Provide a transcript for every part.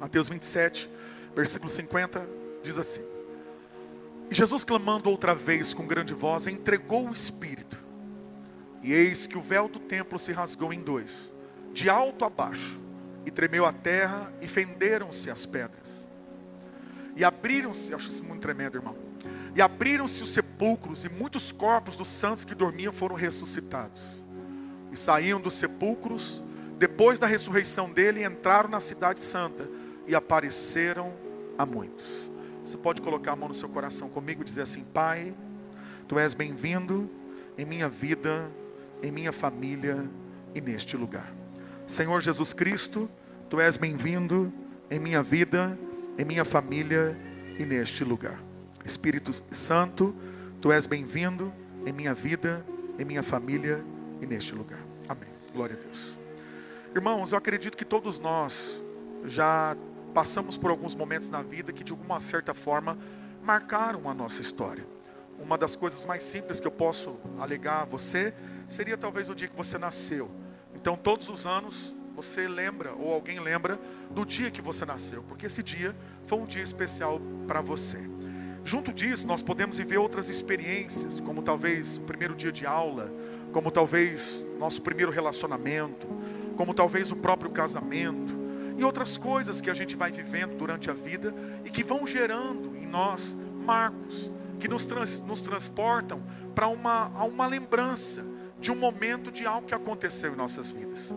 Mateus 27, versículo 50, diz assim: E Jesus, clamando outra vez com grande voz, entregou o Espírito. E eis que o véu do templo se rasgou em dois, de alto a baixo, e tremeu a terra, e fenderam-se as pedras. E abriram-se, acho isso muito tremendo, irmão. E abriram-se os sepulcros, e muitos corpos dos santos que dormiam foram ressuscitados. E saíam dos sepulcros, depois da ressurreição dele, entraram na cidade santa, e apareceram a muitos. Você pode colocar a mão no seu coração comigo e dizer assim: Pai, Tu és bem-vindo em minha vida, em minha família e neste lugar. Senhor Jesus Cristo, Tu és bem-vindo em minha vida, em minha família e neste lugar. Espírito Santo, Tu és bem-vindo em minha vida, em minha família e neste lugar. Amém. Glória a Deus. Irmãos, eu acredito que todos nós já passamos por alguns momentos na vida que de alguma certa forma marcaram a nossa história. Uma das coisas mais simples que eu posso alegar a você seria talvez o dia que você nasceu. Então todos os anos você lembra, ou alguém lembra, do dia que você nasceu, porque esse dia foi um dia especial para você. Junto disso nós podemos viver outras experiências, como talvez o primeiro dia de aula, como talvez nosso primeiro relacionamento, como talvez o próprio casamento, e outras coisas que a gente vai vivendo durante a vida e que vão gerando em nós marcos, que nos transportam para uma lembrança de um momento, de algo que aconteceu em nossas vidas.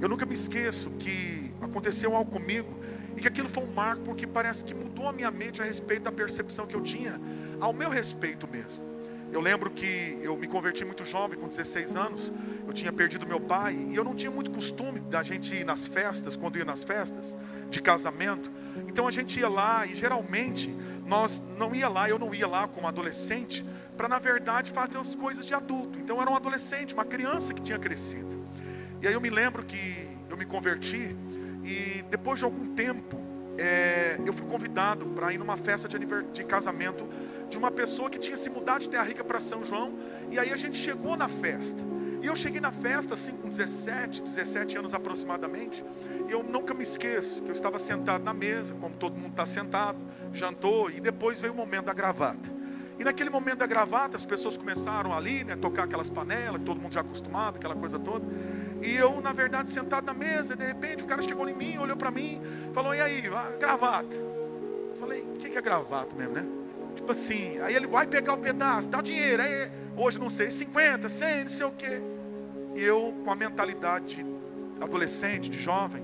Eu nunca me esqueço que aconteceu algo comigo e que aquilo foi um marco, porque parece que mudou a minha mente a respeito da percepção que eu tinha ao meu respeito mesmo. Eu lembro que eu me converti muito jovem, com 16 anos, eu tinha perdido meu pai, e eu não tinha muito costume da gente ir nas festas, quando ia nas festas de casamento. Então a gente ia lá, e geralmente nós não ia lá, eu não ia lá como adolescente, para na verdade fazer as coisas de adulto. Então eu era um adolescente, uma criança que tinha crescido. E aí eu me lembro que eu me converti, e depois de algum tempo, eu fui convidado para ir numa festa de casamento de uma pessoa que tinha se mudado de Terra Rica para São João. E aí a gente chegou na festa, e eu cheguei na festa assim com 17 anos aproximadamente. E eu nunca me esqueço que eu estava sentado na mesa, como todo mundo está sentado, jantou, e depois veio o momento da gravata. E naquele momento da gravata, as pessoas começaram ali, né, tocar aquelas panelas, todo mundo já acostumado, aquela coisa toda. E eu, na verdade, sentado na mesa, e de repente o cara chegou em mim, olhou para mim, falou: e aí, gravata? Eu falei: o que é gravata mesmo, né? Tipo assim, aí ele vai pegar o pedaço, dá o dinheiro, aí, hoje não sei, 50, 100, não sei o quê. E eu, com a mentalidade de adolescente, de jovem,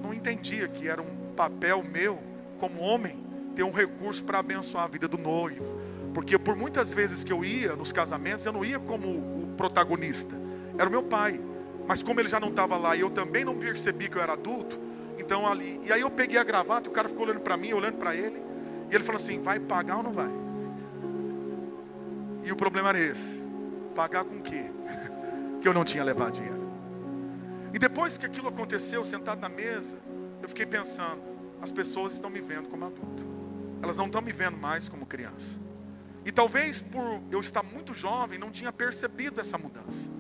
não entendia que era um papel meu, como homem, ter um recurso para abençoar a vida do noivo. Porque por muitas vezes que eu ia nos casamentos, eu não ia como o protagonista, era o meu pai. Mas como ele já não estava lá e eu também não percebi que eu era adulto, então ali, e aí eu peguei a gravata, e o cara ficou olhando para mim, olhando para ele, e ele falou assim: vai pagar ou não vai? E o problema era esse: pagar com o quê? Que eu não tinha levado dinheiro. E depois que aquilo aconteceu, sentado na mesa, eu fiquei pensando: as pessoas estão me vendo como adulto, elas não estão me vendo mais como criança. E talvez por eu estar muito jovem, não tinha percebido essa mudança.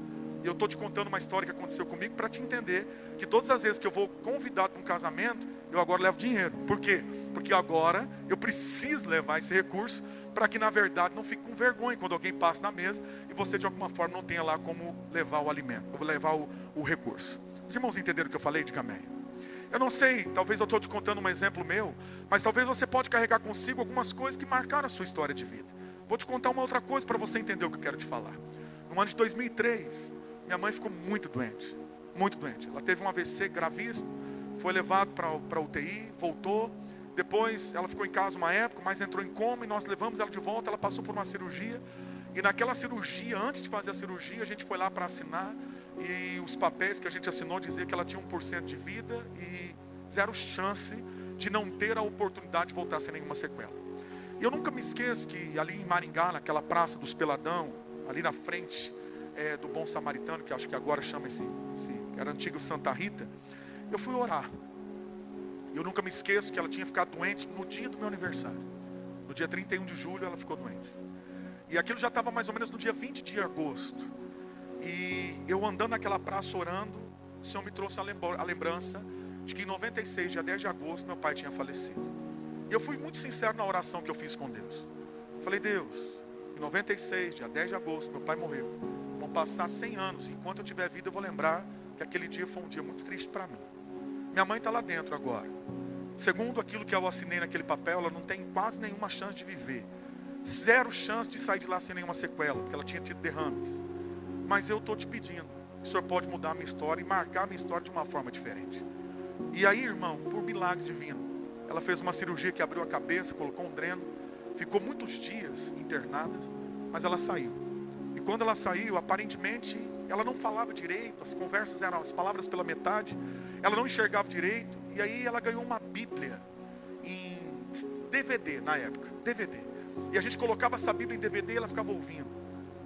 E eu estou te contando uma história que aconteceu comigo para te entender que todas as vezes que eu vou convidado para um casamento, eu agora levo dinheiro. Por quê? Porque agora eu preciso levar esse recurso para que na verdade não fique com vergonha quando alguém passa na mesa e você de alguma forma não tenha lá como levar o alimento, ou levar o recurso. Os irmãos entenderam o que eu falei? Diga amém. Eu não sei, talvez eu estou te contando um exemplo meu, mas talvez você pode carregar consigo algumas coisas que marcaram a sua história de vida. Vou te contar uma outra coisa para você entender o que eu quero te falar. No ano de 2003, minha mãe ficou muito doente, muito doente. Ela teve um AVC gravíssimo, foi levado para UTI, voltou. Depois ela ficou em casa uma época, mas entrou em coma e nós levamos ela de volta. Ela passou por uma cirurgia, e naquela cirurgia, antes de fazer a cirurgia, a gente foi lá para assinar, e os papéis que a gente assinou diziam que ela tinha 1% de vida e 0 chance de não ter a oportunidade de voltar sem nenhuma sequela. E eu nunca me esqueço que ali em Maringá, naquela praça dos Peladão, ali na frente do Bom Samaritano, que acho que agora chama era antigo Santa Rita, eu fui orar. Eu nunca me esqueço que ela tinha ficado doente no dia do meu aniversário. No dia 31 de julho ela ficou doente. E aquilo já estava mais ou menos no dia 20 de agosto. E eu andando naquela praça orando, o Senhor me trouxe a lembrança de que em 96, dia 10 de agosto, meu pai tinha falecido. E eu fui muito sincero na oração que eu fiz com Deus. Falei, Deus, em 96, dia 10 de agosto, meu pai morreu. Vão passar 100 anos, enquanto eu tiver vida eu vou lembrar que aquele dia foi um dia muito triste para mim. Minha mãe está lá dentro agora. Segundo aquilo que eu assinei naquele papel, ela não tem quase nenhuma chance de viver. 0 chance de sair de lá sem nenhuma sequela, porque ela tinha tido derrames. Mas eu estou te pedindo, o Senhor pode mudar a minha história e marcar a minha história de uma forma diferente. E aí, irmão, por milagre divino, ela fez uma cirurgia que abriu a cabeça, colocou um dreno, ficou muitos dias internada, mas ela saiu. E quando ela saiu, aparentemente, ela não falava direito, as conversas eram as palavras pela metade, ela não enxergava direito, e aí ela ganhou uma Bíblia em DVD na época, DVD. E a gente colocava essa Bíblia em DVD e ela ficava ouvindo.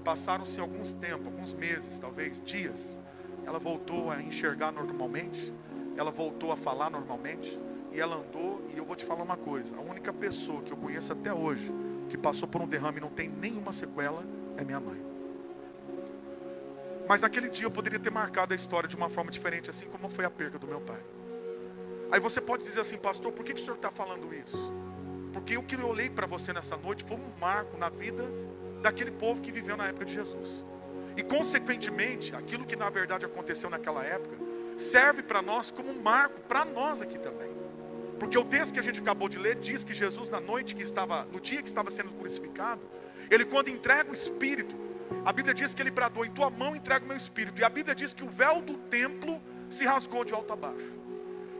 Passaram-se alguns tempos, alguns meses, talvez, dias. Ela voltou a enxergar normalmente, ela voltou a falar normalmente, e ela andou, e eu vou te falar uma coisa, a única pessoa que eu conheço até hoje, que passou por um derrame e não tem nenhuma sequela, é minha mãe. Mas naquele dia eu poderia ter marcado a história de uma forma diferente, assim como foi a perca do meu pai. Aí você pode dizer assim, pastor, por que o senhor está falando isso? Porque o que eu olhei para você nessa noite foi um marco na vida daquele povo que viveu na época de Jesus. E consequentemente, aquilo que na verdade aconteceu naquela época, serve para nós como um marco para nós aqui também. Porque o texto que a gente acabou de ler diz que Jesus no dia que estava sendo crucificado, ele quando entrega o Espírito, a Bíblia diz que ele bradou, em tua mão entrego o meu Espírito. E a Bíblia diz que o véu do templo se rasgou de alto a baixo.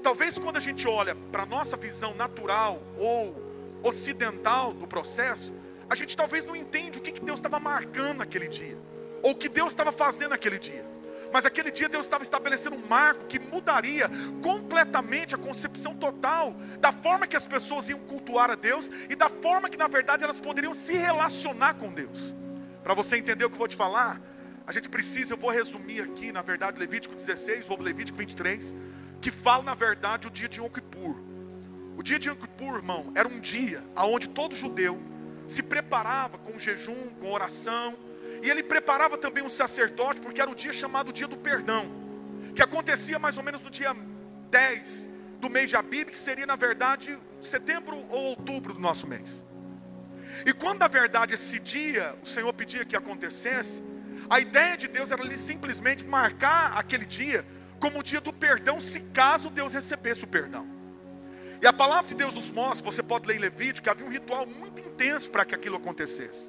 Talvez quando a gente olha para a nossa visão natural ou ocidental do processo, a gente talvez não entende o que Deus estava marcando naquele dia, ou o que Deus estava fazendo naquele dia. Mas aquele dia Deus estava estabelecendo um marco que mudaria completamente a concepção total da forma que as pessoas iam cultuar a Deus e da forma que na verdade elas poderiam se relacionar com Deus. Para você entender o que eu vou te falar, a gente precisa, eu vou resumir aqui, na verdade, Levítico 16 ou Levítico 23, que fala na verdade o dia de Yom Kippur. O dia de Yom Kippur, irmão, era um dia onde todo judeu se preparava com jejum, com oração, e ele preparava também um sacerdote, porque era o dia chamado Dia do Perdão, que acontecia mais ou menos no dia 10 do mês de Abib, que seria na verdade setembro ou outubro do nosso mês. E quando na verdade esse dia o Senhor pedia que acontecesse, a ideia de Deus era ali simplesmente marcar aquele dia como o dia do perdão, se caso Deus recebesse o perdão. E a palavra de Deus nos mostra, você pode ler em Levítico, que havia um ritual muito intenso para que aquilo acontecesse.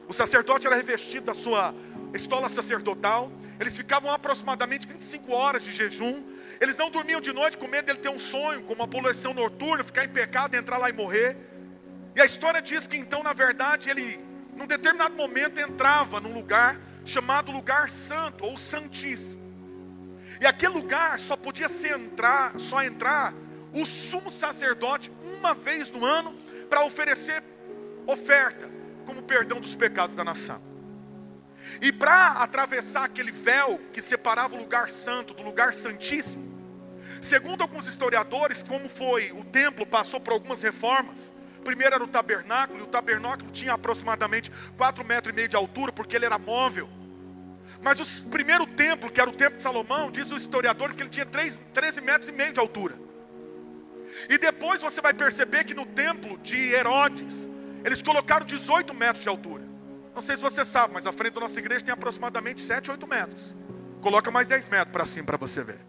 O sacerdote era revestido da sua estola sacerdotal, eles ficavam aproximadamente 25 horas de jejum, eles não dormiam de noite com medo dele ter um sonho, com uma poluição noturna, ficar em pecado, entrar lá e morrer. E a história diz que então na verdade ele, num determinado momento, entrava num lugar chamado lugar santo ou santíssimo. E aquele lugar só podia só entrar o sumo sacerdote uma vez no ano para oferecer oferta como perdão dos pecados da nação. E para atravessar aquele véu que separava o lugar santo do lugar santíssimo, segundo alguns historiadores, como foi o templo, passou por algumas reformas. Primeiro era o tabernáculo, e o tabernáculo tinha aproximadamente 4,5 metros de altura, porque ele era móvel. Mas o primeiro templo, que era o templo de Salomão, diz os historiadores que ele tinha 13,5 metros de altura. E depois você vai perceber que no templo de Herodes, eles colocaram 18 metros de altura. Não sei se você sabe, mas a frente da nossa igreja tem aproximadamente 7, 8 metros. Coloca mais 10 metros para cima para você ver.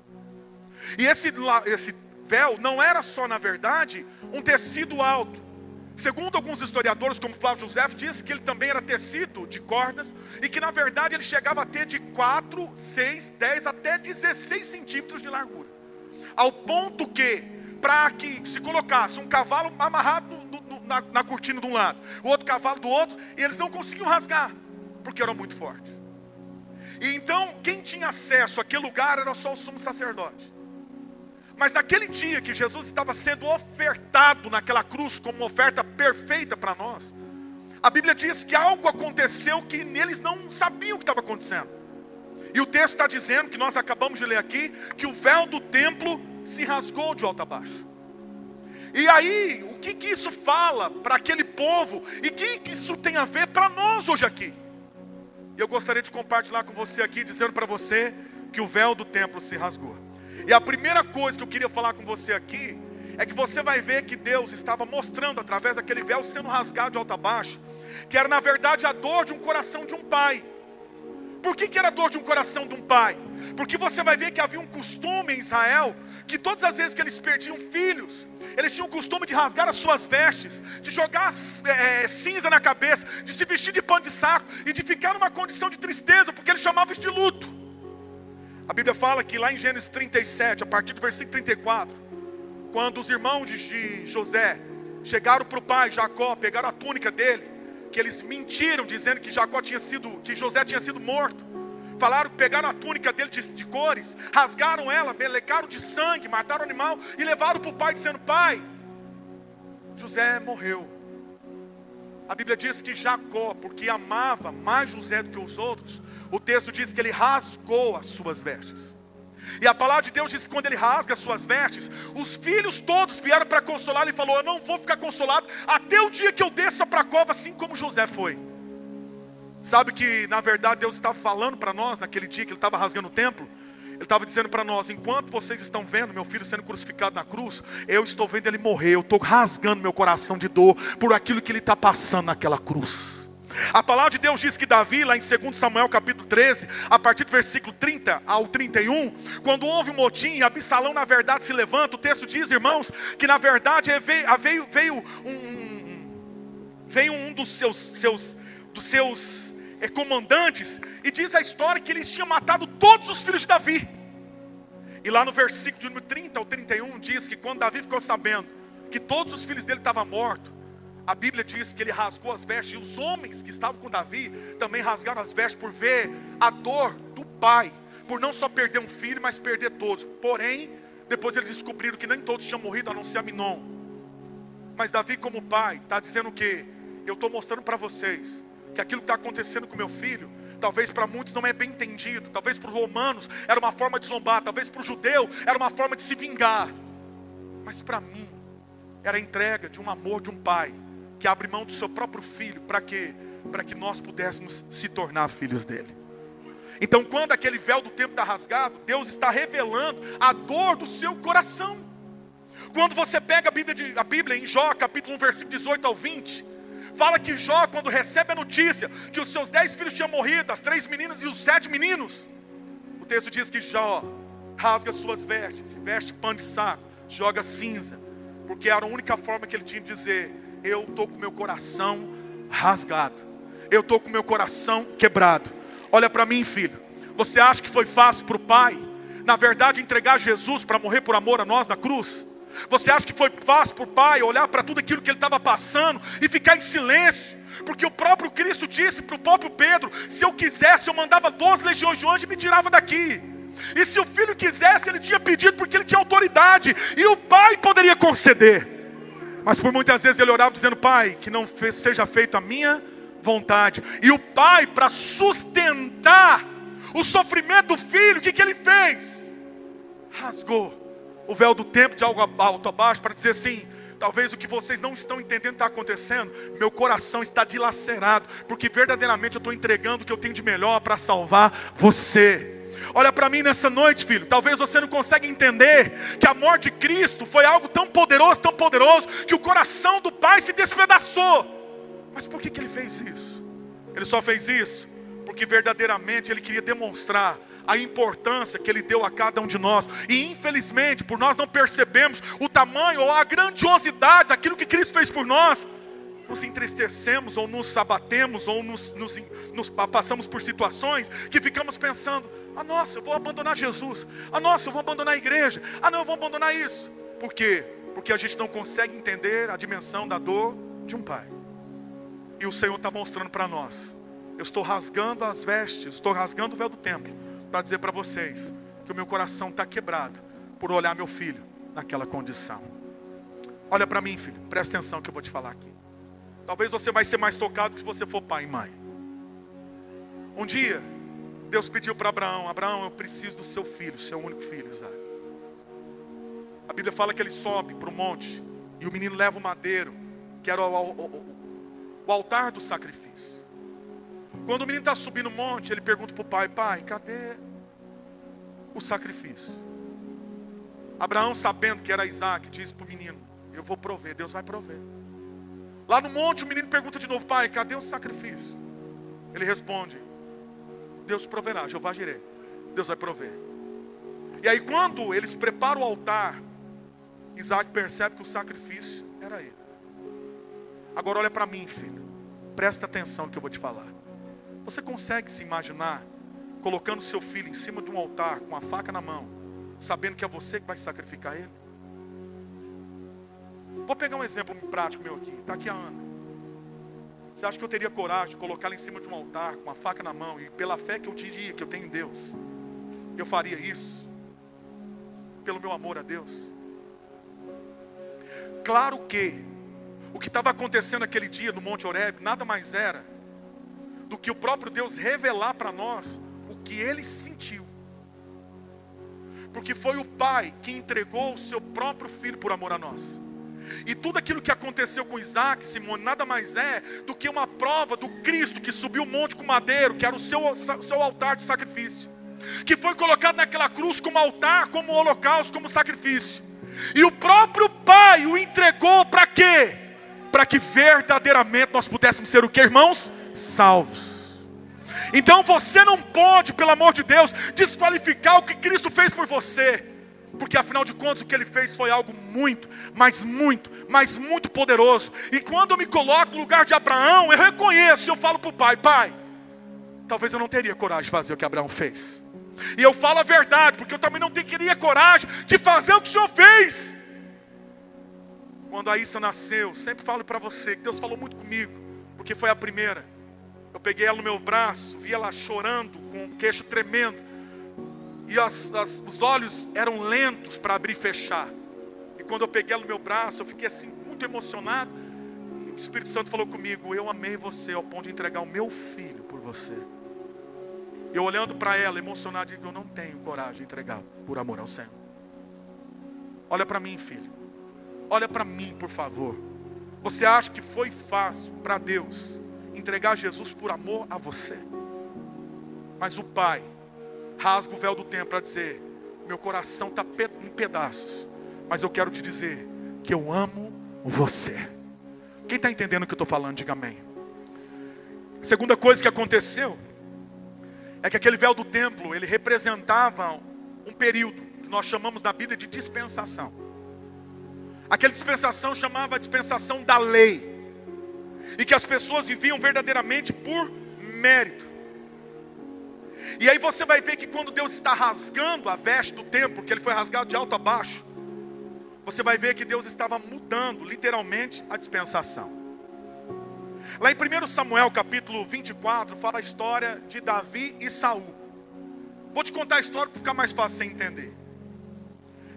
E esse véu não era só, na verdade, um tecido alto. Segundo alguns historiadores, como Flávio José, diz que ele também era tecido de cordas, e que na verdade ele chegava a ter de 4, 6, 10 até 16 centímetros de largura. Ao ponto que, para que se colocasse um cavalo amarrado na cortina de um lado, o outro cavalo do outro, e eles não conseguiam rasgar, porque eram muito fortes. E então, quem tinha acesso àquele lugar era só o sumo sacerdote. Mas naquele dia que Jesus estava sendo ofertado naquela cruz como uma oferta perfeita para nós, a Bíblia diz que algo aconteceu que eles não sabiam o que estava acontecendo. E o texto está dizendo, que nós acabamos de ler aqui, que o véu do templo se rasgou de alto a baixo. E aí, o que isso fala para aquele povo? E o que isso tem a ver para nós hoje aqui? Eu gostaria de compartilhar com você aqui, dizendo para você que o véu do templo se rasgou. E a primeira coisa que eu queria falar com você aqui é que você vai ver que Deus estava mostrando através daquele véu sendo rasgado de alto a baixo, que era na verdade a dor de um coração de um pai. Por que era a dor de um coração de um pai? Porque você vai ver que havia um costume em Israel, que todas as vezes que eles perdiam filhos, eles tinham o costume de rasgar as suas vestes, de jogar cinza na cabeça, de se vestir de pano de saco e de ficar numa condição de tristeza, porque eles chamavam isso de luto. A Bíblia fala que lá em Gênesis 37, a partir do versículo 34, quando os irmãos de José chegaram para o pai Jacó, pegaram a túnica dele, que eles mentiram dizendo que José tinha sido morto. Falaram que pegaram a túnica dele de cores, rasgaram ela, melecaram de sangue, mataram o animal e levaram para o pai dizendo: pai, José morreu. A Bíblia diz que Jacó, porque amava mais José do que os outros, o texto diz que ele rasgou as suas vestes. E a palavra de Deus diz que quando ele rasga as suas vestes, os filhos todos vieram para consolá-lo e falou: eu não vou ficar consolado até o dia que eu desça para a cova, assim como José foi. Sabe que na verdade Deus estava falando para nós naquele dia que ele estava rasgando o templo? Ele estava dizendo para nós: enquanto vocês estão vendo meu filho sendo crucificado na cruz, eu estou vendo ele morrer. Eu estou rasgando meu coração de dor por aquilo que ele está passando naquela cruz. A palavra de Deus diz que Davi, lá em 2 Samuel capítulo 13, a partir do versículo 30 ao 31, quando houve um motim, Absalão na verdade se levanta. O texto diz, irmãos, que na verdade veio um dos seus comandantes, e diz a história que ele tinha matado todos os filhos de Davi. E lá no versículo de número 30 ao 31 diz que quando Davi ficou sabendo que todos os filhos dele estavam mortos, a Bíblia diz que ele rasgou as vestes, e os homens que estavam com Davi também rasgaram as vestes por ver a dor do pai, por não só perder um filho, mas perder todos. Porém, depois eles descobriram que nem todos tinham morrido, a não ser Aminon. Mas Davi, como pai, está dizendo o quê? Eu estou mostrando para vocês que aquilo que está acontecendo com meu filho, talvez para muitos não é bem entendido, talvez para os romanos era uma forma de zombar, talvez para o judeu era uma forma de se vingar, mas para mim era a entrega de um amor de um pai que abre mão do seu próprio filho. Para quê? Para que nós pudéssemos se tornar filhos dele. Então quando aquele véu do templo está rasgado, Deus está revelando a dor do seu coração. Quando você pega a Bíblia em Jó capítulo 1 versículo 18 ao 20, fala que Jó, quando recebe a notícia que os seus 10 filhos tinham morrido, as 3 meninas e os 7 meninos, o texto diz que Jó rasga suas vestes, veste pano de saco, joga cinza, porque era a única forma que ele tinha de dizer: eu estou com meu coração rasgado, eu estou com meu coração quebrado. Olha para mim, filho, você acha que foi fácil para o pai, na verdade, entregar Jesus para morrer por amor a nós na cruz? Você acha que foi fácil para o pai olhar para tudo aquilo que ele estava passando e ficar em silêncio? Porque o próprio Cristo disse para o próprio Pedro: se eu quisesse eu mandava 12 legiões de anjos e me tirava daqui. E se o filho quisesse, ele tinha pedido porque ele tinha autoridade, e o pai poderia conceder. Mas por muitas vezes ele orava dizendo: pai, que não seja feita a minha vontade. E o pai, para sustentar o sofrimento do filho, o que ele fez? Rasgou o véu do templo de alto a baixo, para dizer assim: talvez o que vocês não estão entendendo está acontecendo, meu coração está dilacerado, porque verdadeiramente eu estou entregando o que eu tenho de melhor para salvar você. Olha para mim nessa noite, filho. Talvez você não consiga entender que a morte de Cristo foi algo tão poderoso, que o coração do Pai se despedaçou. Mas por que ele fez isso? Ele só fez isso porque verdadeiramente ele queria demonstrar a importância que ele deu a cada um de nós. E infelizmente, por nós não percebermos o tamanho ou a grandiosidade daquilo que Cristo fez por nós, nos entristecemos ou nos abatemos ou passamos por situações que ficamos pensando: ah, nossa, eu vou abandonar Jesus, ah, nossa, eu vou abandonar a igreja, ah, não, eu vou abandonar isso. Por quê? Porque a gente não consegue entender a dimensão da dor de um pai. E o Senhor está mostrando para nós: eu estou rasgando as vestes, estou rasgando o véu do templo, para dizer para vocês que o meu coração está quebrado por olhar meu filho naquela condição. Olha para mim, filho, presta atenção que eu vou te falar aqui. Talvez você vai ser mais tocado se você for pai e mãe. Um dia, Deus pediu para Abraão: Abraão, eu preciso do seu filho, seu único filho, Isaac. A Bíblia fala que ele sobe para o monte, e o menino leva o madeiro, que era o altar do sacrifício. Quando o menino está subindo o monte, ele pergunta para o pai: pai, cadê o sacrifício? Abraão, sabendo que era Isaac, disse para o menino: eu vou prover, Deus vai prover. Lá no monte o menino pergunta de novo: pai, cadê o sacrifício? Ele responde: Deus proverá, Jeová Jireh, Deus vai prover. E aí quando eles preparam o altar, Isaac percebe que o sacrifício era ele. Agora olha para mim, filho, presta atenção no que eu vou te falar. Você consegue se imaginar colocando seu filho em cima de um altar, com a faca na mão, sabendo que é você que vai sacrificar ele? Vou pegar um exemplo prático meu aqui. Está aqui a Ana. Você acha que eu teria coragem de colocá-la em cima de um altar, com a faca na mão, e pela fé que eu diria que eu tenho em Deus, eu faria isso? Pelo meu amor a Deus? Claro que o que estava acontecendo aquele dia no Monte Horebe nada mais era do que o próprio Deus revelar para nós o que Ele sentiu. Porque foi o Pai que entregou o seu próprio Filho por amor a nós. E tudo aquilo que aconteceu com Isaac, Simone, nada mais é do que uma prova do Cristo que subiu o monte com madeiro, que era o seu altar de sacrifício, que foi colocado naquela cruz como altar, como holocausto, como sacrifício. E o próprio Pai o entregou para quê? Para que verdadeiramente nós pudéssemos ser o que, irmãos? Salvos. Então você não pode, pelo amor de Deus, desqualificar o que Cristo fez por você. Porque afinal de contas o que Ele fez foi algo muito, mas muito poderoso. E quando eu me coloco no lugar de Abraão, eu reconheço, eu falo para o Pai: Pai, talvez eu não teria coragem de fazer o que Abraão fez. E eu falo a verdade, porque eu também não teria coragem de fazer o que o Senhor fez. Quando a Issa nasceu, sempre falo para você que Deus falou muito comigo, porque foi a primeira. Eu peguei ela no meu braço, vi ela chorando, com o queixo tremendo, e os olhos eram lentos para abrir e fechar. E quando eu peguei ela no meu braço, eu fiquei assim, muito emocionado. E o Espírito Santo falou comigo: eu amei você ao ponto de entregar o meu filho por você. Eu olhando para ela, emocionado, digo: eu não tenho coragem de entregar por amor ao Senhor. Olha para mim, filho. Olha para mim, por favor. Você acha que foi fácil para Deus entregar Jesus por amor a você? Mas o Pai rasga o véu do templo para dizer: meu coração está em pedaços, mas eu quero te dizer que eu amo você. Quem está entendendo o que eu estou falando, diga amém. Segunda coisa que aconteceu é que aquele véu do templo, ele representava um período que nós chamamos na Bíblia de dispensação. Aquela dispensação chamava a dispensação da lei, e que as pessoas viviam verdadeiramente por mérito. E aí você vai ver que quando Deus está rasgando a veste do templo, que ele foi rasgado de alto a baixo, você vai ver que Deus estava mudando literalmente a dispensação. Lá em 1 Samuel capítulo 24 fala a história de Davi e Saul. Vou te contar a história para ficar mais fácil você entender.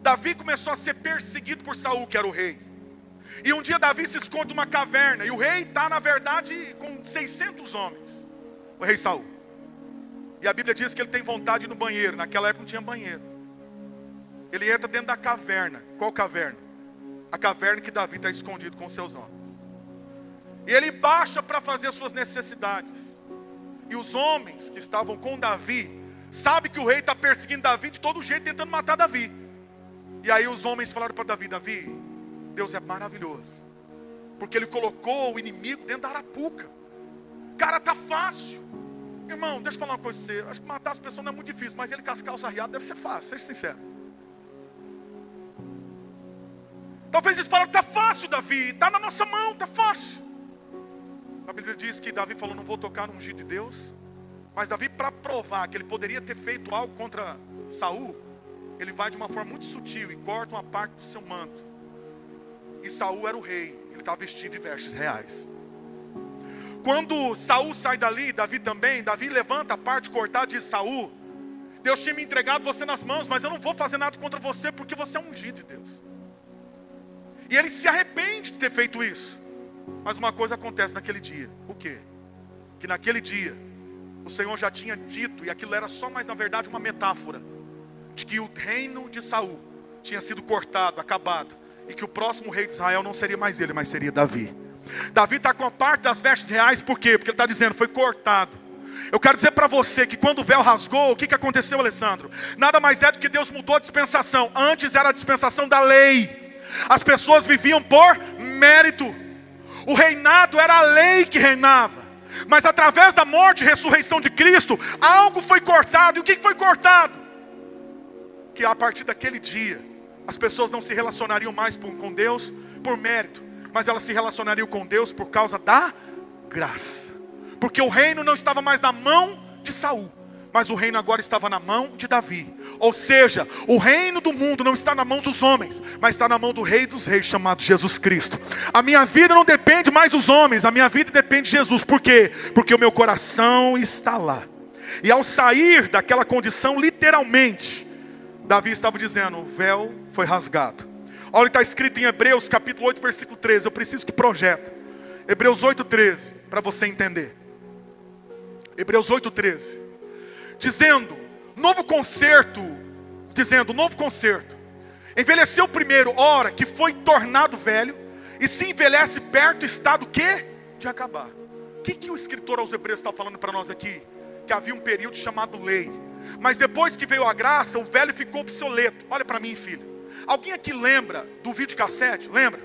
Davi começou a ser perseguido por Saul, que era o rei. E um dia Davi se esconde numa caverna, e o rei está na verdade com 600 homens, o rei Saul. E a Bíblia diz que ele tem vontade de ir no banheiro. Naquela época não tinha banheiro. Ele entra dentro da caverna. Qual caverna? A caverna que Davi está escondido com seus homens. E ele baixa para fazer as suas necessidades. E os homens que estavam com Davi sabem que o rei está perseguindo Davi de todo jeito, tentando matar Davi. E aí os homens falaram para Davi: Davi, Deus é maravilhoso, porque Ele colocou o inimigo dentro da arapuca. Cara, tá fácil. Irmão, deixa eu falar uma coisa para você. Acho que matar as pessoas não é muito difícil, mas ele com as calças arriadas deve ser fácil, seja sincero. Talvez eles falam: está fácil, Davi, está na nossa mão, está fácil. A Bíblia diz que Davi falou: não vou tocar no ungido de Deus. Mas Davi, para provar que ele poderia ter feito algo contra Saul, ele vai de uma forma muito sutil e corta uma parte do seu manto. E Saul era o rei, ele estava vestido de vestes reais. Quando Saul sai dali, Davi também, Davi levanta a parte cortada de Saul: Deus tinha me entregado você nas mãos, mas eu não vou fazer nada contra você, porque você é ungido de Deus. E ele se arrepende de ter feito isso. Mas uma coisa acontece naquele dia. O quê? Que naquele dia o Senhor já tinha dito, e aquilo era só mais na verdade uma metáfora, de que o reino de Saul tinha sido cortado, acabado, e que o próximo rei de Israel não seria mais ele, mas seria Davi. Davi está com a parte das vestes reais, por quê? Porque ele está dizendo: foi cortado. Eu quero dizer para você que quando o véu rasgou, o que aconteceu, Alessandro? Nada mais é do que Deus mudou a dispensação. Antes era a dispensação da lei. As pessoas viviam por mérito. O reinado era a lei que reinava. Mas através da morte e ressurreição de Cristo, algo foi cortado. E o que foi cortado? Que a partir daquele dia, as pessoas não se relacionariam mais com Deus por mérito, mas elas se relacionariam com Deus por causa da graça. Porque o reino não estava mais na mão de Saul, mas o reino agora estava na mão de Davi. Ou seja, o reino do mundo não está na mão dos homens, mas está na mão do Rei dos Reis, chamado Jesus Cristo. A minha vida não depende mais dos homens, a minha vida depende de Jesus. Por quê? Porque o meu coração está lá. E ao sair daquela condição, literalmente, Davi estava dizendo, o véu foi rasgado. Olha o que está escrito em Hebreus capítulo 8, versículo 13. Eu preciso que projeta. Hebreus 8, 13, para você entender. Hebreus 8, 13. Dizendo, novo concerto. Envelheceu o primeiro, ora, que foi tornado velho, e se envelhece perto, está do quê? De acabar. O que o escritor aos Hebreus está falando para nós aqui? Que havia um período chamado lei. Mas depois que veio a graça, o velho ficou obsoleto. Olha para mim, filho. Alguém aqui lembra do videocassete? Lembra?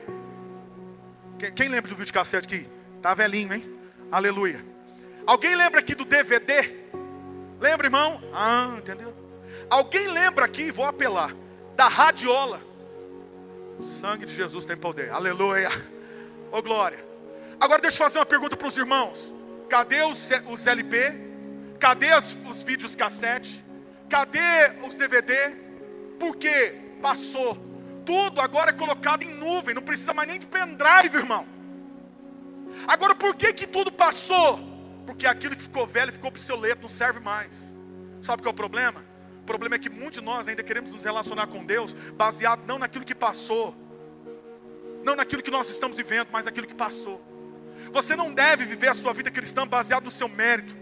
Quem lembra do videocassete aqui? Tá velhinho, hein? Aleluia. Alguém lembra aqui do DVD? Lembra, irmão? Ah, entendeu? Alguém lembra aqui, vou apelar, da radiola? O sangue de Jesus tem poder. Aleluia. Ô glória. Agora deixa eu fazer uma pergunta para os irmãos. Cadê os LP? Cadê os vídeos cassete? Cadê os DVD? Por quê? Passou. Tudo agora é colocado em nuvem. Não precisa mais nem de pendrive, irmão. Agora por que tudo passou? Porque aquilo que ficou velho, ficou obsoleto, não serve mais. Sabe qual é o problema? O problema é que muitos de nós ainda queremos nos relacionar com Deus baseado não naquilo que passou, não naquilo que nós estamos vivendo, mas naquilo que passou. Você não deve viver a sua vida cristã baseado no seu mérito.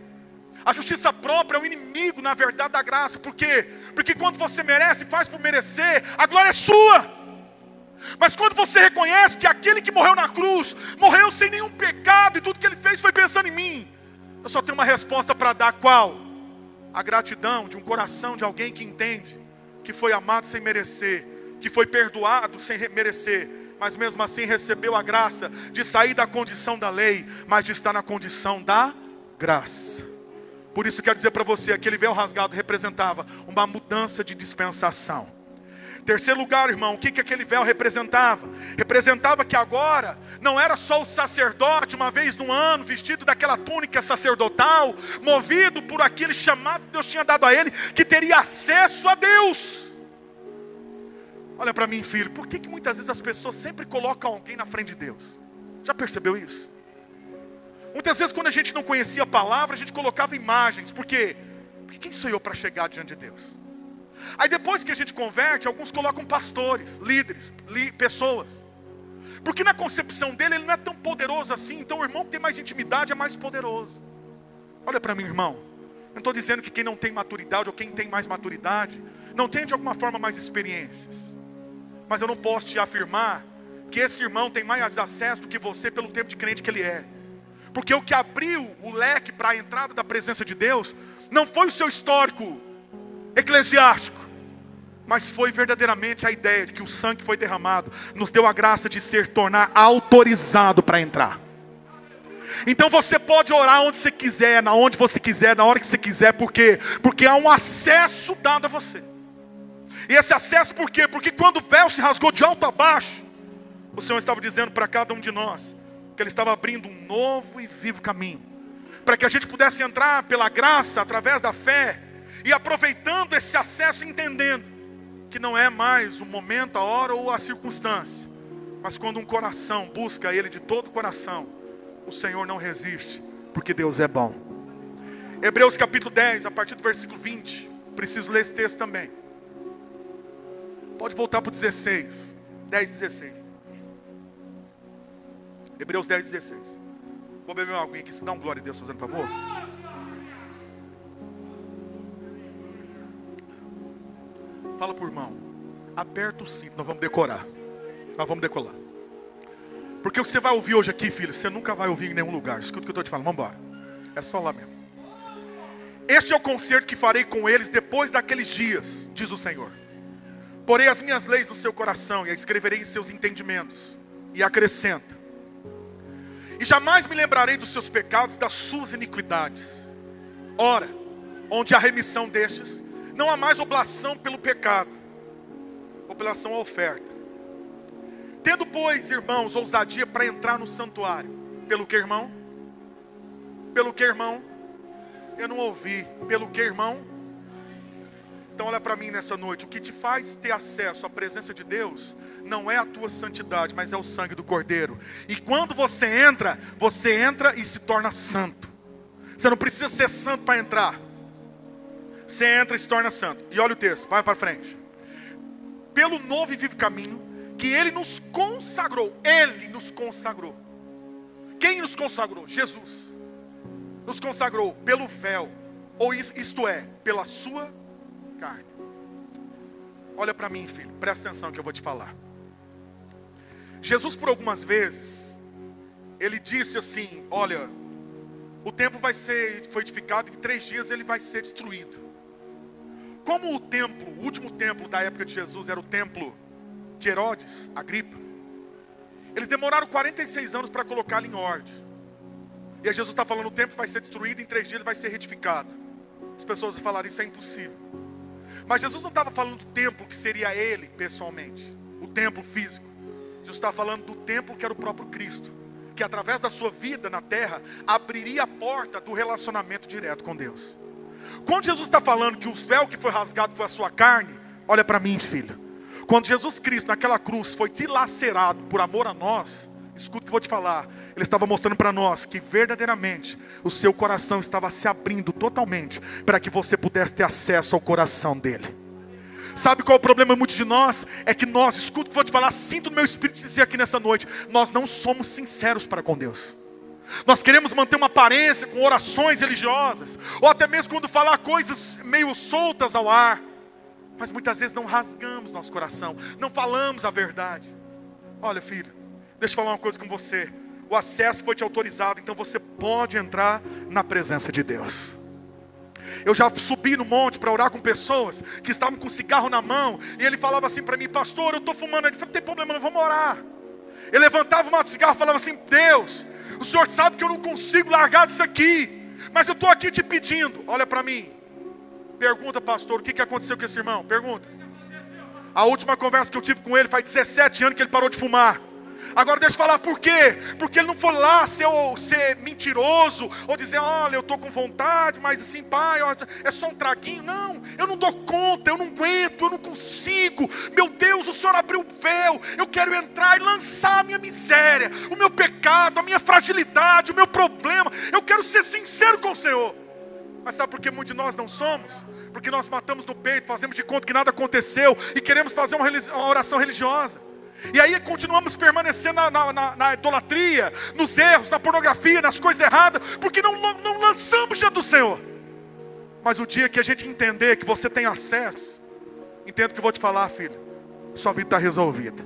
A justiça própria é o inimigo, na verdade, da graça. Por quê? Porque quando você merece, faz por merecer, a glória é sua. Mas quando você reconhece que aquele que morreu na cruz, morreu sem nenhum pecado, e tudo que ele fez foi pensando em mim, eu só tenho uma resposta para dar, qual? A gratidão de um coração de alguém que entende que foi amado sem merecer, que foi perdoado sem merecer, mas mesmo assim recebeu a graça de sair da condição da lei, mas de estar na condição da graça. Por isso eu quero dizer para você, aquele véu rasgado representava uma mudança de dispensação. Terceiro lugar, irmão, o que aquele véu representava? Representava que agora não era só o sacerdote, uma vez no ano, vestido daquela túnica sacerdotal, movido por aquele chamado que Deus tinha dado a ele, que teria acesso a Deus. Olha para mim, filho, por que muitas vezes as pessoas sempre colocam alguém na frente de Deus? Já percebeu isso? Muitas vezes quando a gente não conhecia a palavra, a gente colocava imagens. Por quê? Porque quem sou eu para chegar diante de Deus? Aí depois que a gente converte, alguns colocam pastores, líderes, pessoas. Porque na concepção dele, ele não é tão poderoso assim. Então o irmão que tem mais intimidade é mais poderoso. Olha para mim, irmão. Eu não estou dizendo que quem não tem maturidade ou quem tem mais maturidade não tem de alguma forma mais experiências. Mas eu não posso te afirmar que esse irmão tem mais acesso do que você pelo tempo de crente que ele é. Porque o que abriu o leque para a entrada da presença de Deus não foi o seu histórico eclesiástico, mas foi verdadeiramente a ideia de que o sangue que foi derramado nos deu a graça de tornar autorizado para entrar. Então você pode orar onde você quiser, na onde você quiser, na hora que você quiser. Por quê? Porque há um acesso dado a você. E esse acesso por quê? Porque quando o véu se rasgou de alto a baixo, o Senhor estava dizendo para cada um de nós que Ele estava abrindo um novo e vivo caminho, para que a gente pudesse entrar pela graça, através da fé, e aproveitando esse acesso, entendendo que não é mais o momento, a hora ou a circunstância, mas quando um coração busca Ele de todo o coração, o Senhor não resiste, porque Deus é bom. Hebreus capítulo 10, a partir do versículo 20, preciso ler esse texto também. Pode voltar para o 16, 10, 16. Hebreus 10, 16. Vou beber uma aguinha aqui, se dá um glória a Deus, fazendo favor. Fala por irmão, aperta o cinto, nós vamos decorar. Nós vamos decolar. Porque o que você vai ouvir hoje aqui, filho, você nunca vai ouvir em nenhum lugar. Escuta o que eu estou te falando, vamos embora. É só lá mesmo. Este é o concerto que farei com eles depois daqueles dias, diz o Senhor. Porei as minhas leis no seu coração e as escreverei em seus entendimentos. E acrescenta: e jamais me lembrarei dos seus pecados, das suas iniquidades. Ora, onde há remissão destes, não há mais oblação pelo pecado, oblação à oferta. Tendo, pois, irmãos, ousadia para entrar no santuário. Pelo que, irmão? Pelo que, irmão? Eu não ouvi. Pelo que, irmão? Então olha para mim nessa noite. O que te faz ter acesso à presença de Deus não é a tua santidade, mas é o sangue do Cordeiro. E quando você entra e se torna santo. Você não precisa ser santo para entrar. Você entra e se torna santo. E olha o texto, vai para frente. Pelo novo e vivo caminho que Ele nos consagrou. Ele nos consagrou. Quem nos consagrou? Jesus. Nos consagrou pelo véu. Ou isto é, pela sua carne. Olha para mim, filho. Presta atenção que eu vou te falar. Jesus, por algumas vezes, Ele disse assim: olha, o templo foi edificado, em 3 dias ele vai ser destruído. Como o último templo da época de Jesus era o templo de Herodes, Agripa, eles demoraram 46 anos para colocá-lo em ordem. E aí Jesus está falando: o templo vai ser destruído, em 3 dias ele vai ser retificado. As pessoas falaram: isso é impossível. Mas Jesus não estava falando do templo que seria Ele pessoalmente, o templo físico. Jesus estava falando do templo que era o próprio Cristo, que através da sua vida na terra, abriria a porta do relacionamento direto com Deus. Quando Jesus está falando que o véu que foi rasgado foi a sua carne, olha para mim, filho. Quando Jesus Cristo naquela cruz foi dilacerado por amor a nós, escuta o que eu vou te falar. Ele estava mostrando para nós que verdadeiramente o seu coração estava se abrindo totalmente para que você pudesse ter acesso ao coração dele. Sabe qual é o problema muito de nós? É que nós, escuta o que eu vou te falar, sinto no meu espírito dizer aqui nessa noite, nós não somos sinceros para com Deus. Nós queremos manter uma aparência com orações religiosas, ou até mesmo quando falar coisas meio soltas ao ar, mas muitas vezes não rasgamos nosso coração, não falamos a verdade. Olha, filho, deixa eu falar uma coisa com você. O acesso foi te autorizado, então você pode entrar na presença de Deus. Eu já subi no monte para orar com pessoas que estavam com cigarro na mão, e ele falava assim para mim: pastor, eu estou fumando. Ele falou: não tem problema, não, vamos orar. Ele levantava uma cigarro e falava assim: Deus, o Senhor sabe que eu não consigo largar disso aqui, mas eu estou aqui te pedindo. Olha para mim. Pergunta, pastor, o que aconteceu com esse irmão? Pergunta. A última conversa que eu tive com ele faz 17 anos que ele parou de fumar. Agora deixa eu falar por quê. Porque ele não foi lá ser mentiroso, ou dizer: olha, eu estou com vontade, mas assim, pai, é só um traguinho. Não, eu não dou conta, eu não aguento, eu não consigo. Meu Deus, o Senhor abriu o véu. Eu quero entrar e lançar a minha miséria, o meu pecado, a minha fragilidade, o meu problema. Eu quero ser sincero com o Senhor. Mas sabe por que muitos de nós não somos? Porque nós matamos no peito, fazemos de conta que nada aconteceu e queremos fazer uma oração religiosa. E aí continuamos permanecendo na idolatria, nos erros, na pornografia, nas coisas erradas, porque não lançamos diante do Senhor. Mas o dia que a gente entender que você tem acesso, entenda o que eu vou te falar, filho, sua vida está resolvida.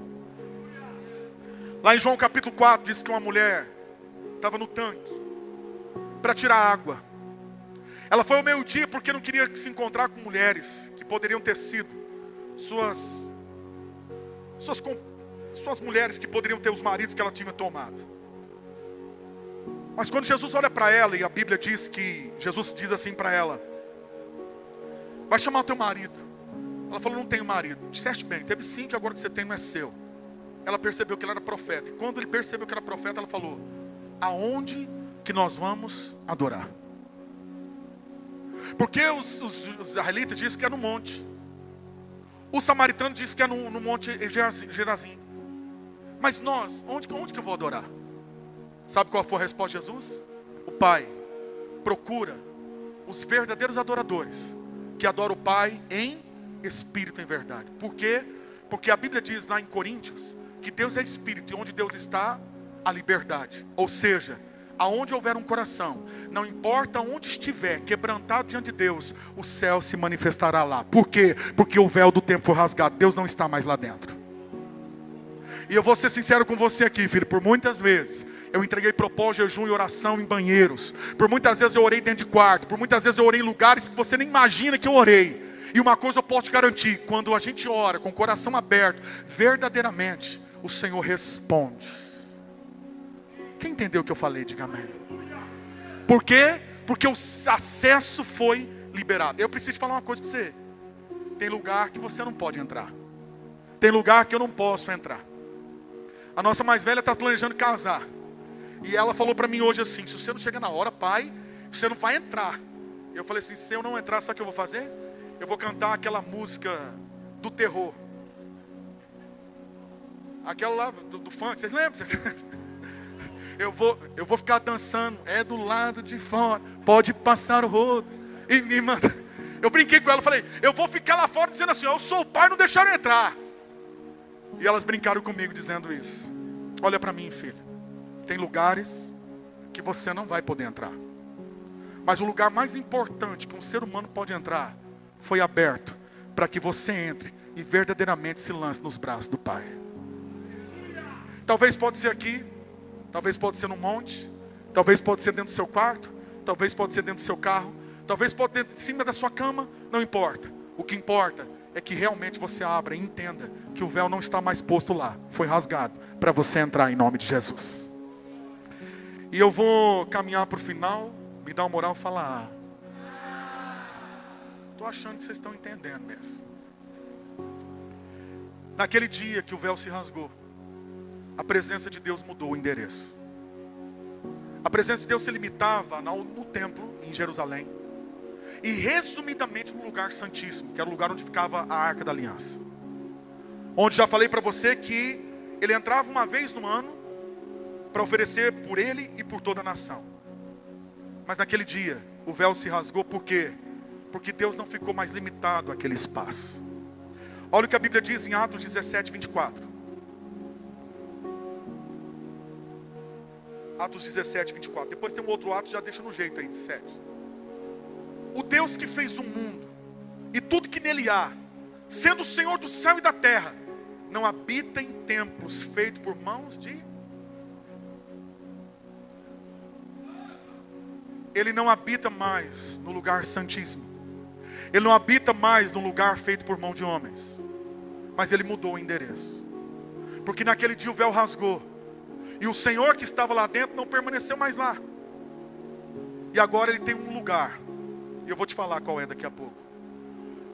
Lá em João capítulo 4, diz que uma mulher estava no tanque para tirar água. Ela foi ao meio-dia porque não queria se encontrar com mulheres que poderiam ter sido suas mulheres que poderiam ter os maridos que ela tinha tomado. Mas quando Jesus olha para ela, e a Bíblia diz que Jesus diz assim para ela: vai chamar o teu marido. Ela falou: não tenho marido. Disseste bem, teve 5, agora que você tem não é seu. Ela percebeu que ela era profeta. E quando ele percebeu que era profeta, ela falou: aonde que nós vamos adorar? Porque os israelitas dizem que é no monte. O samaritano disse que é no monte Gerazim. Mas nós, onde que eu vou adorar? Sabe qual foi a resposta de Jesus? O Pai procura os verdadeiros adoradores, que adoram o Pai em espírito e em verdade. Por quê? Porque a Bíblia diz lá em Coríntios que Deus é espírito, e onde Deus está, a liberdade. Ou seja, aonde houver um coração, não importa onde estiver, quebrantado diante de Deus, o céu se manifestará lá. Por quê? Porque o véu do tempo foi rasgado, Deus não está mais lá dentro. E eu vou ser sincero com você aqui, filho. Por muitas vezes eu entreguei propósito, jejum e oração em banheiros. Por muitas vezes eu orei dentro de quarto. Por muitas vezes eu orei em lugares que você nem imagina que eu orei. E uma coisa eu posso te garantir: quando a gente ora com o coração aberto, verdadeiramente o Senhor responde. Quem entendeu o que eu falei? Diga amém. Por quê? Porque o acesso foi liberado. Eu preciso te falar uma coisa para você. Tem lugar que você não pode entrar. Tem lugar que eu não posso entrar. A nossa mais velha está planejando casar. E ela falou para mim hoje assim: se você não chegar na hora, pai, você não vai entrar. Eu falei assim: se eu não entrar, sabe o que eu vou fazer? Eu vou cantar aquela música do terror. Aquela lá do funk, vocês lembram? Eu vou ficar dançando. É do lado de fora, pode passar o rodo e me manda. Eu brinquei com ela, falei: eu vou ficar lá fora dizendo assim: eu sou o pai, não deixaram entrar. E elas brincaram comigo dizendo isso. Olha para mim, filho. Tem lugares que você não vai poder entrar. Mas o lugar mais importante que um ser humano pode entrar foi aberto para que você entre e verdadeiramente se lance nos braços do Pai. Talvez pode ser aqui, talvez pode ser no monte, talvez pode ser dentro do seu quarto, talvez pode ser dentro do seu carro, talvez pode ser em cima da sua cama, não importa. O que importa é que realmente você abra e entenda que o véu não está mais posto lá, foi rasgado para você entrar em nome de Jesus. E eu vou caminhar para o final, me dar uma moral e falar: estou achando que vocês estão entendendo mesmo. Naquele dia que o véu se rasgou, a presença de Deus mudou o endereço. A presença de Deus se limitava no templo, em Jerusalém, e resumidamente no lugar santíssimo, que era o lugar onde ficava a Arca da Aliança. Onde já falei para você que ele entrava uma vez no ano, para oferecer por ele e por toda a nação. Mas naquele dia, o véu se rasgou, por quê? Porque Deus não ficou mais limitado àquele espaço. Olha o que a Bíblia diz em Atos 17, 24. Atos 17, 24. Depois tem um outro ato, já deixa no jeito aí, 17. O Deus que fez o mundo e tudo que nele há, sendo o Senhor do céu e da terra, não habita em templos feitos por mãos de... Ele não habita mais no lugar santíssimo. Ele não habita mais no lugar feito por mão de homens. Mas ele mudou o endereço. Porque naquele dia o véu rasgou. E o Senhor que estava lá dentro não permaneceu mais lá. E agora ele tem um lugar. E eu vou te falar qual é daqui a pouco.